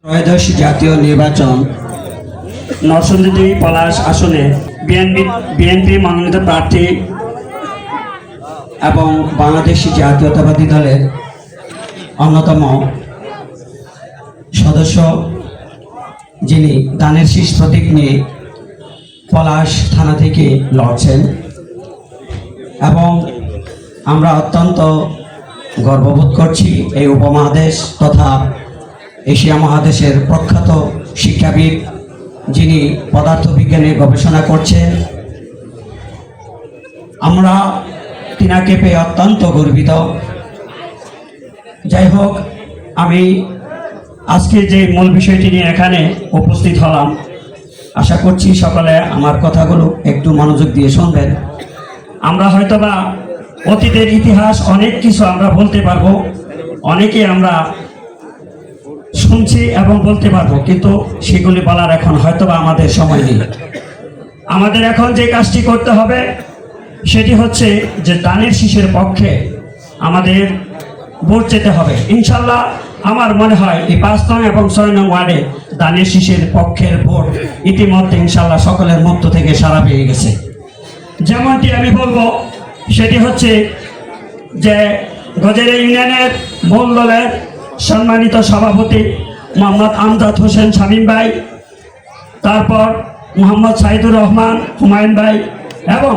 ত্রয়োদশ জাতীয় নির্বাচন নরসিংদী পলাশ আসনে বিএনপি মনোনীত প্রার্থী এবং বাংলাদেশ জাতীয়তাবাদী দলের অন্যতম সদস্য যিনি ধানের শীষ প্রতীক নিয়ে পলাশ থানা থেকে লড়ছেন এবং আমরা অত্যন্ত গর্ববোধ করছি এই উপমহাদেশ তথা এশিয়া মহাদেশের প্রখ্যাত শিক্ষাবিদ যিনি পদার্থবিজ্ঞানে গবেষণা করছেন। আমরা তিনাকে পেয়ে অত্যন্ত গর্বিত। যাই হোক, আমি আজকে যে মূল বিষয়টি নিয়ে এখানে উপস্থিত হলাম, আশা করছি সকলে আমার কথাগুলো একটু মনোযোগ দিয়ে শুনবেন। আমরা হয়তোবা অতীতের ইতিহাস অনেক কিছু আমরা বলতে পারবো, অনেকে আমরা শুনছি এবং বলতে পারবো, কিন্তু সেগুলি বলার এখন হয়তোবা আমাদের সময় নেই। আমাদের এখন যে কাজটি করতে হবে সেটি হচ্ছে যে ধানের শীষের পক্ষে আমাদের ভোট যেতে হবে। ইনশাল্লাহ আমার মনে হয় এই 5 নং এবং 6 নং ওয়ার্ডে ধানের শীষের পক্ষের ভোট ইতিমধ্যে ইনশাল্লাহ সকলের মধ্য থেকে সাড়া পেয়ে গেছে। যেমনটি আমি বলবো সেটি হচ্ছে যে গজেরা ইউনিয়নের মূল দলের সম্মানিত সভাপতি মোহাম্মদ আমজাদ হোসেন শামীম ভাই, তারপর মোহাম্মদ সাইদুর রহমান হুমায়ুন ভাই এবং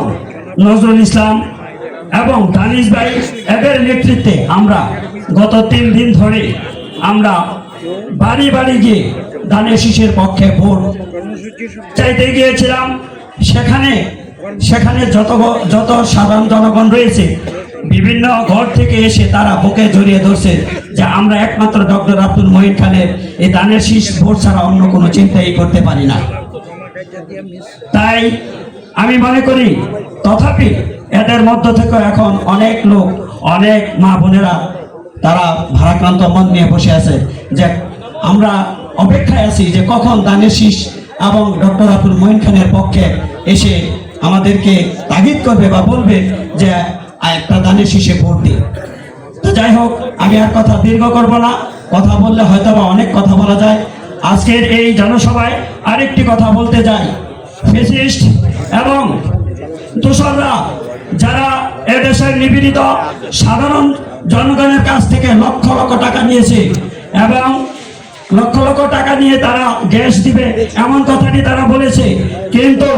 নজরুল ইসলাম এবং দানিশ ভাই, এদের নেতৃত্বে আমরা গত 3 দিন ধরে আমরা বাড়ি বাড়ি গিয়ে ধানের শীষের পক্ষে ভোট চাইতে গিয়েছিলাম। সেখানে যত সাধারণ জনগণ রয়েছে বিভিন্ন ঘর থেকে এসে তারা বুকে জড়িয়ে ধরছে যে আমরা একমাত্র ডক্টর আব্দুল মঈন খানের এই ধানের শীষ ভোট ছাড়া অন্য কোনো চিন্তাই করতে পারি না। তাই আমি মনে করি তথাপি এদের মধ্য থেকে এখন অনেক লোক, অনেক মা বোনেরা তারা ভারাক্রান্ত মন নিয়ে বসে আছে যে আমরা অপেক্ষায় আছি যে কখন ধানের শীষ এবং ডক্টর আব্দুল মঈন খানের পক্ষে এসে আমাদেরকে তাগিদ করবে বা বলবে যে একটা ধানের শীষে ভোট দিই। তো যাই হোক, আমি আর কথা দীর্ঘ করব না, কথা বললে হয়তো বা অনেক কথা বলা যায়। আজকের এই জনসভায় আরেকটি কথা বলতে যাই, ফ্যাসিস্ট এবং দোসররা যারা এদেশের নিপীড়িত সাধারণ জনগণের কাছ থেকে লক্ষ লক্ষ টাকা নিয়েছে এবং লক্ষ লক্ষ টাকা নিয়ে তারা গ্যাস দিবে এমন কথাটি তারা বলেছে, কিন্তু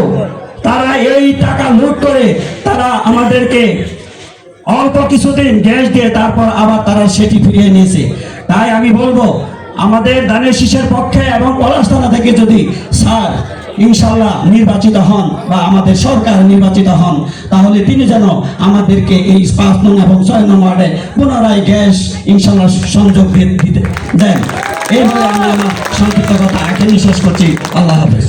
তারা এই টাকা লুট করে তারা আমাদেরকে অল্প কিছুদিন গ্যাস দিয়ে তারপর আবার তারা সেটি ফিরিয়ে নিয়েছে। তাই আমি বলবো আমাদের ধানের শীষের পক্ষে এবং পলাশ থানা থেকে যদি স্যার ইনশাল্লাহ নির্বাচিত হন বা আমাদের সরকার নির্বাচিত হন, তাহলে তিনি যেন আমাদেরকে এই 5 নং এবং 6 নং ওয়ার্ডে পুনরায় গ্যাস ইনশাল্লাহ সংযোগ দিতে দেন। এইভাবে আমি আমার সংক্ষিপ্ত কথা এখানে শেষ করছি। আল্লাহ হাফেজ।